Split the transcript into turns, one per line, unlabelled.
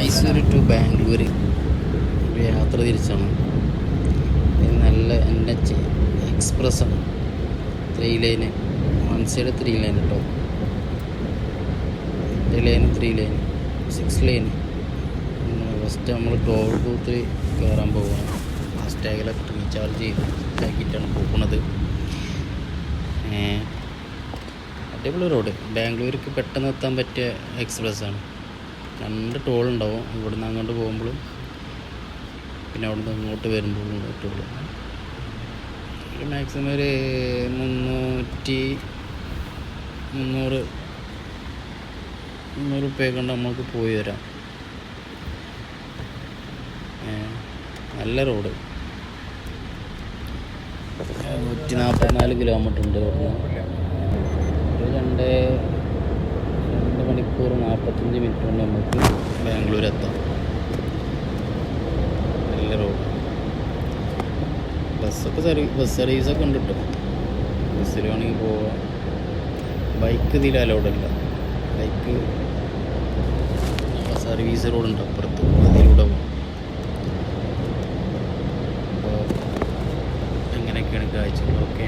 Mysore to Bangalore ഒരു യാത്ര തിരിച്ചാണ്. ഇത് നല്ല NH എക്സ്പ്രസ്സാണ്. 3 ലൈന്, 1 സൈഡ് 3 ലൈൻ കേട്ടോ. 3 ലൈൻ 3 ലൈൻ 6 ലൈൻ. ഫസ്റ്റ് നമ്മൾ ടോൾ ബൂത്തിൽ കയറാൻ പോവുകയാണ്. ഫാസ്റ്റാഗിലൊക്കെ റീചാർജ് ആക്കിയിട്ടാണ് പോകുന്നത്. അടിപൊളി റോഡ്. ബാംഗ്ലൂർക്ക് പെട്ടെന്ന് എത്താൻ പറ്റിയ എക്സ്പ്രസ്സാണ്. 2 ടോൾ ഉണ്ടാവും, ഇവിടെ നിന്ന് അങ്ങോട്ട് പോകുമ്പോഴും പിന്നെ അവിടെ നിന്ന് ഇങ്ങോട്ട് വരുമ്പോഴും ടോൾ. ഒരു മാക്സിമം ഒരു 300 റുപ്യ കൊണ്ട് നമുക്ക് പോയി വരാം. നല്ല റോഡ്. 144 കിലോമീറ്റർ ഉണ്ട് ഇവിടുന്ന്. ഒരു 2 മണിക്കൂർ 45 മിനിറ്റ് കൊണ്ട് നമുക്ക് ബാംഗ്ലൂർ എത്താം. നല്ല റോഡ്. ബസ് സർവീസൊക്കെ ഉണ്ട് കേട്ടോ. ബസ്സിൽ വേണമെങ്കിൽ പോവാം. ബൈക്ക് ഇതിൽ അലൗഡല്ല. ബൈക്ക് സർവീസ് റോഡുണ്ട് അപ്പുറത്ത്, അതിലൂടെ പോകും. അപ്പോൾ എങ്ങനെയൊക്കെയാണ് കാഴ്ചകൾ. ഓക്കെ.